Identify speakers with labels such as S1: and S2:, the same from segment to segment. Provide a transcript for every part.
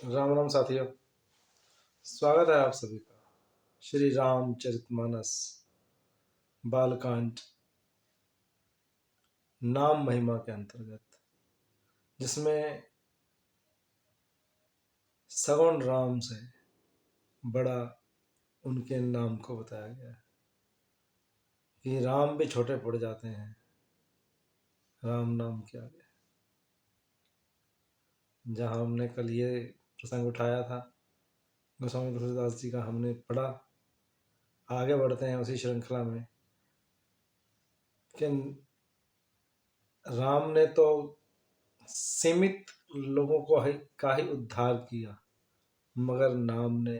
S1: राम राम साथियों, स्वागत है आप सभी का श्री रामचरितमानस बालकांड नाम महिमा के अंतर्गत, जिसमें सगुण राम से बड़ा उनके नाम को बताया गया है कि राम भी छोटे पड़ जाते हैं राम नाम के आगे। जहाँ हमने कल ये प्रसंग उठाया था गोस्वामी तुलसीदास जी का, हमने पढ़ा। आगे बढ़ते हैं उसी श्रृंखला में कि राम ने तो सीमित लोगों को का ही उद्धार किया, मगर नाम ने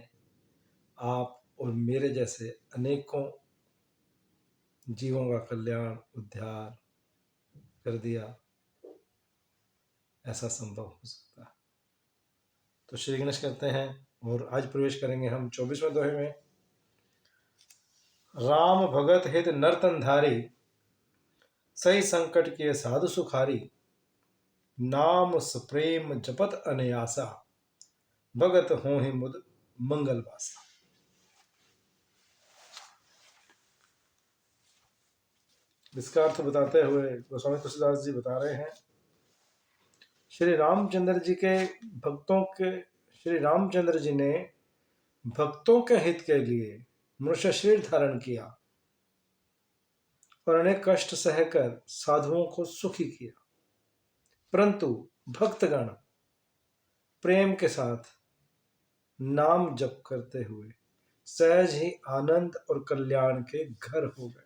S1: आप और मेरे जैसे अनेकों जीवों का कल्याण उद्धार कर दिया। ऐसा संभव हो सकता है। तो श्री गणेश करते हैं और आज प्रवेश करेंगे हम 24वें दोहे में। राम भगत हित नर्तन धारी, सही संकट के साधु सुखारी। नाम सप्रेम जपत अनयासा, भगत होहि मुद मंगल वासा। इसका अर्थ बताते हुए गोस्वामी तुलसीदास जी बता रहे हैं, श्री रामचंद्र जी के भक्तों के श्री रामचंद्र जी ने भक्तों के हित के लिए मनुष्य शरीर धारण किया और अनेक कष्ट सहकर साधुओं को सुखी किया, परंतु भक्तगण प्रेम के साथ नाम जप करते हुए सहज ही आनंद और कल्याण के घर हो गए।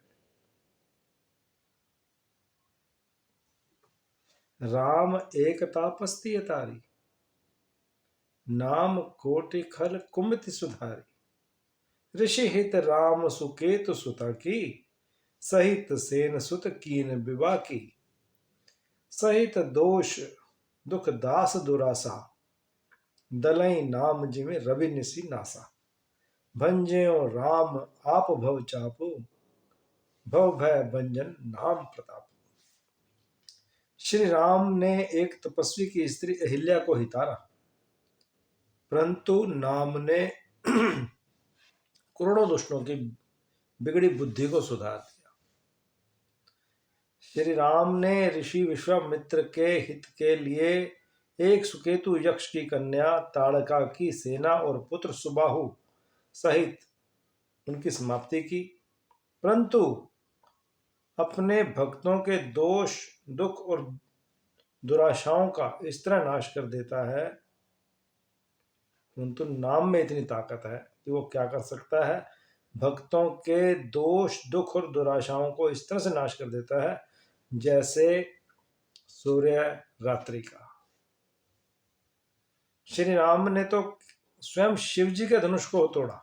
S1: राम एक तापस्ती तारी, नाम कोटि खल कुमति सुधारी। ऋषि हित राम सुकेतु सुता की, सहित सेन सुत कीन विवाह की। सहित दोष दुख दास दुरासा, दलई नाम जिमे रवि निसी नासा। भंज्यो राम आप भव चापो, भव भय भंजन नाम प्रताप। श्री राम ने एक तपस्वी की स्त्री अहिल्या को हितारा, परंतु नाम ने करोड़ों दुष्टों की बिगड़ी बुद्धि को सुधार दिया। श्री राम ने ऋषि विश्वामित्र के हित के लिए एक सुकेतु यक्ष की कन्या ताड़का की सेना और पुत्र सुबाहु सहित उनकी समाप्ति की, परंतु अपने भक्तों के दोष दुख और दुराशाओं का इस तरह नाश कर देता है। परंतु नाम में इतनी ताकत है कि वो क्या कर सकता है, भक्तों के दोष दुख और दुराशाओं को इस तरह से नाश कर देता है जैसे सूर्य रात्रि का। श्री राम ने तो स्वयं शिव जी के धनुष को तोड़ा,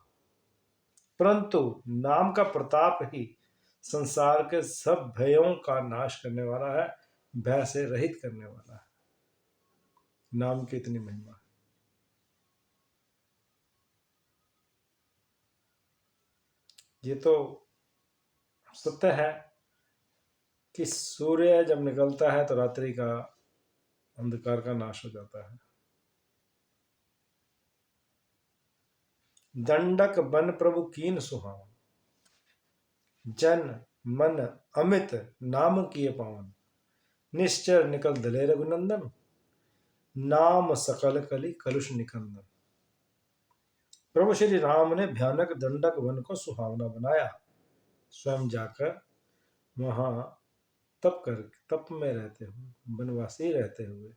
S1: परंतु नाम का प्रताप ही संसार के सब भयों का नाश करने वाला है, भय से रहित करने वाला है। नाम की इतनी महिमा है। ये तो सत्य है कि सूर्य जब निकलता है तो रात्रि का अंधकार का नाश हो जाता है। दंडक बन प्रभु कीन सुहावन, जन मन अमित नाम किए पावन। निश्चर निकल दले रघुनंदन, नाम सकल कली कलुष निकंदन। प्रभु श्री राम ने भयानक दंडक वन को सुहावना बनाया, स्वयं जाकर वहां तप में रहते हुए, वनवासी रहते हुए।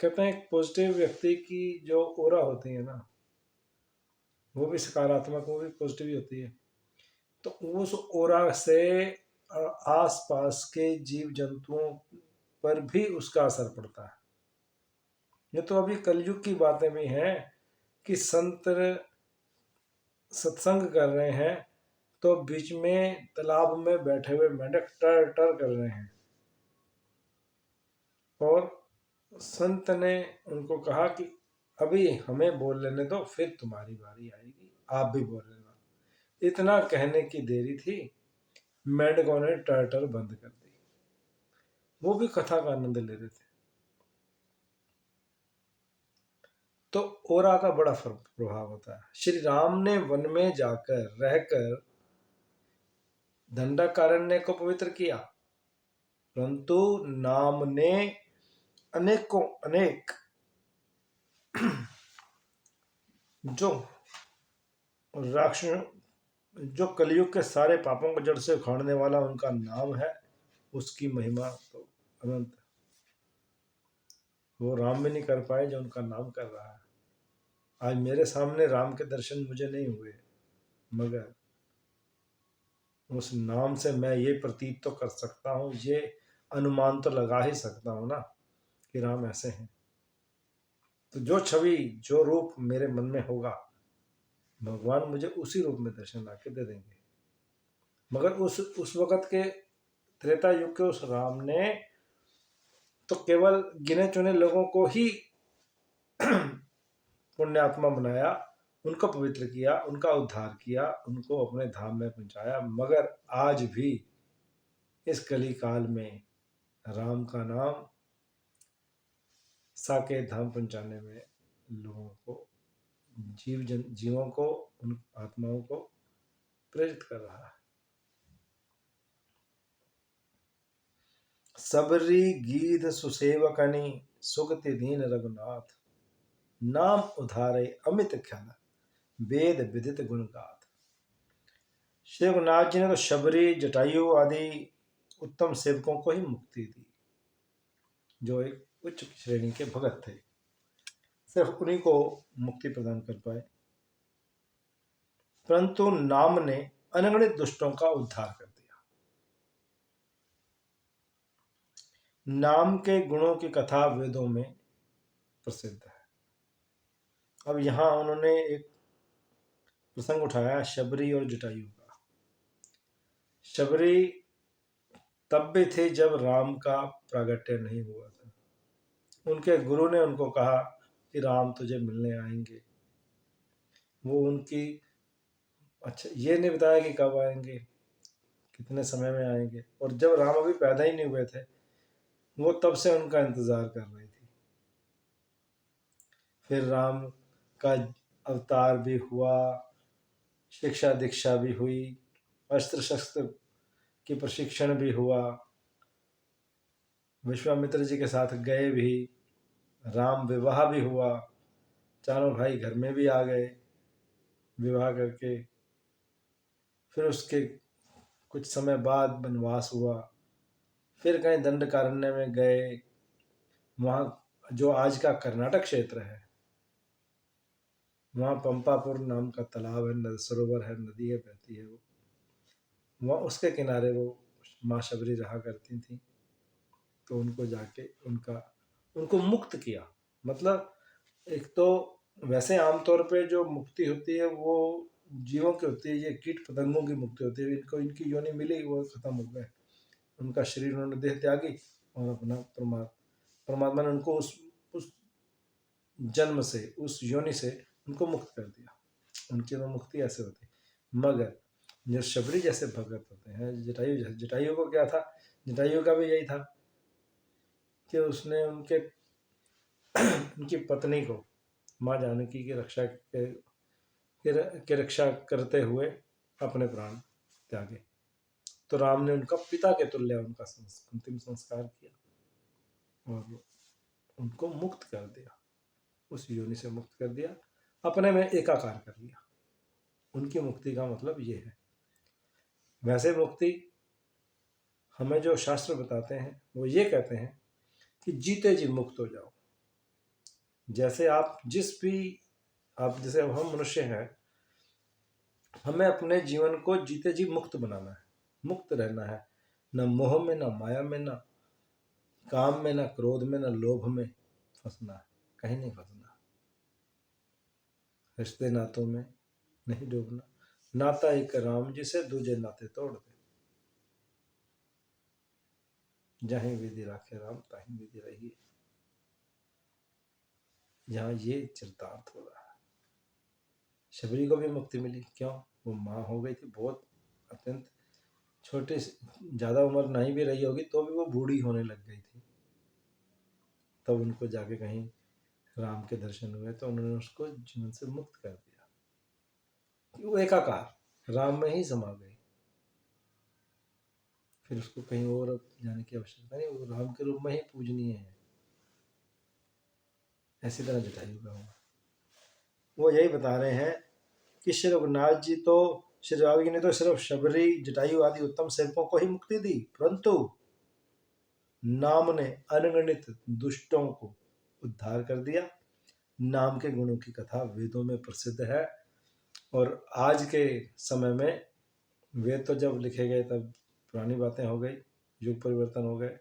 S1: कहते हैं पॉजिटिव व्यक्ति की जो ओरा होती है ना, वो भी सकारात्मक, वो भी पॉजिटिव ही होती है। तो उस ओरा से आसपास के जीव जंतुओं पर भी उसका असर पड़ता है। ये तो अभी कलयुग की बातें भी हैं कि संत सत्संग कर रहे हैं तो बीच में तालाब में बैठे हुए मेंढक टर टर कर रहे हैं, और संत ने उनको कहा कि अभी हमें बोल लेने दो, फिर तुम्हारी बारी आएगी, आप भी बोल लेना। इतना कहने की देरी थी, मेंढकों ने टर टर बंद कर दी। वो भी कथा का आनंद ले रहे थे। तो ओरा का बड़ा प्रभाव होता है। श्री राम ने वन में जाकर रहकर दंडकारण्य को पवित्र किया, परंतु नाम ने अनेकों अनेक जो राक्षस, जो कलयुग के सारे पापों को जड़ से उखाड़ने वाला उनका नाम है, उसकी महिमा तो अनंत। वो राम भी नहीं कर पाए जो उनका नाम कर रहा है। आज मेरे सामने राम के दर्शन मुझे नहीं हुए, मगर उस नाम से मैं ये प्रतीत तो कर सकता हूँ, ये अनुमान तो लगा ही सकता हूँ ना कि राम ऐसे हैं। तो जो छवि जो रूप मेरे मन में होगा, भगवान मुझे उसी रूप में दर्शन ला के दे देंगे। मगर उस वक़्त के त्रेता युग के उस राम ने तो केवल गिने चुने लोगों को ही पुण्यात्मा बनाया, उनको पवित्र किया, उनका उद्धार किया, उनको अपने धाम में पहुंचाया। मगर आज भी इस कली काल में राम का नाम साकेत धाम पहुंचाने में लोगों को, जीवों को, उन आत्माओं को प्रेरित कर रहा है। सबरी गीध सुसेवकनी सुगति दीन रघुनाथ, नाम उधारे अमित ख्याल वेद विदित गुण गाथ। श्री रघुनाथ जी ने तो शबरी, जटायु आदि उत्तम सेवकों को ही मुक्ति दी, जो एक उच्च श्रेणी के भगत थे, सिर्फ उन्हीं को मुक्ति प्रदान कर पाए। परंतु नाम ने अनगणित दुष्टों का उद्धार कर दिया। नाम के गुणों की कथा वेदों में प्रसिद्ध है। अब यहाँ उन्होंने एक प्रसंग उठाया शबरी और जटायु का। शबरी तब भी थे जब राम का प्रागट्य नहीं हुआ था। उनके गुरु ने उनको कहा कि राम तुझे मिलने आएंगे। वो उनकी अच्छा ये नहीं बताया कि कब आएंगे, कितने समय में आएंगे, और जब राम अभी पैदा ही नहीं हुए थे वो तब से उनका इंतजार कर रही थी। फिर राम का अवतार भी हुआ, शिक्षा दीक्षा भी हुई, अस्त्र शस्त्र की प्रशिक्षण भी हुआ, विश्वामित्र जी के साथ गए भी, राम विवाह भी हुआ, चारों भाई घर में भी आ गए विवाह करके। फिर उसके कुछ समय बाद वनवास हुआ, फिर कहीं दंडकारण्य में गए, वहाँ जो आज का कर्नाटक क्षेत्र है, वहाँ पंपापुर नाम का तालाब है, सरोवर है, नदी है, बहती है, वो वहाँ उसके किनारे वो माँ शबरी रहा करती थी। तो उनको जाके उनको मुक्त किया। मतलब एक तो वैसे आमतौर पे जो मुक्ति होती है वो जीवों की होती है, ये कीट पतंगों की मुक्ति होती है। इनको इनकी योनि मिली, वो खत्म हो गए, उनका शरीर उन्होंने देह त्यागी और अपना परमात्मा ने उनको उस जन्म से, उस योनि से उनको मुक्त कर दिया। उनकी तो मुक्ति ऐसे होती। मगर जो शबरी जैसे भगत होते हैं, जटायु को क्या था, जटायु का भी यही था कि उसने उनकी पत्नी को, माँ जानकी की रक्षा के रक्षा करते हुए अपने प्राण त्यागे। तो राम ने उनका पिता के तुल्य उनका अंतिम संस्कार किया और उनको मुक्त कर दिया, उस योनि से मुक्त कर दिया, अपने में एकाकार कर लिया। उनकी मुक्ति का मतलब ये है। वैसे मुक्ति हमें जो शास्त्र बताते हैं वो ये कहते हैं कि जीते जी मुक्त हो जाओ। जैसे आप जैसे अब हम मनुष्य हैं, हमें अपने जीवन को जीते जी मुक्त बनाना है, मुक्त रहना है, न मोह में, न माया में, न काम में, न क्रोध में, न लोभ में फंसना है, कहीं नहीं फंसना। रिश्ते नातों में नहीं डूबना। नाता एक राम जी से, दूजे नाते तोड़ दे। जहीं विधि राखे राम तहीं विधि रही। यहाँ ये चरितार्थ हो रहा है। शबरी को भी मुक्ति मिली, क्यों? वो माँ हो गई थी, बहुत अत्यंत छोटे, ज़्यादा उम्र नहीं भी रही होगी तो भी वो बूढ़ी होने लग गई थी। तब उनको जाके कहीं राम के दर्शन हुए तो उन्होंने उसको जीवन से मुक्त कर दिया कि वो एकाकार राम में ही समा गई। फिर उसको कहीं और अब जाने की आवश्यकता नहीं, वो राम के रूप में ही पूजनीय है। ऐसी तरह जटायु का हुआ। वो यही बता रहे हैं कि श्री रघुनाथ जी तो, श्री राघव जी ने तो सिर्फ शबरी जटायु आदि उत्तम सेवकों को ही मुक्ति दी, परंतु नाम ने अनगणित दुष्टों को उद्धार कर दिया। नाम के गुणों की कथा वेदों में प्रसिद्ध है, और आज के समय में वेद तो जब लिखे गए तब पुरानी बातें हो गई, युग परिवर्तन हो गए,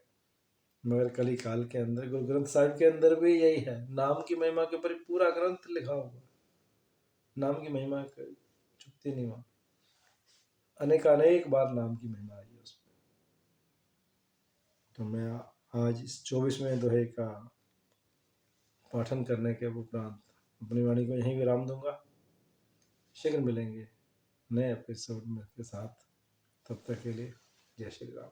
S1: मगर कली काल के अंदर गुरु ग्रंथ साहिब के अंदर भी यही है, नाम की महिमा के ऊपर पूरा ग्रंथ लिखा हुआ। नाम की महिमा चुकती नहीं वहां, अनेक बार नाम की महिमा आई है उसमें। तो मैं आज इस 24वें दोहे का पाठन करने के उपरांत अपनी वाणी को यहीं विराम दूंगा। शीघ्र मिलेंगे नए एपिसोड में के साथ, तब तक के लिए जय श्री राम।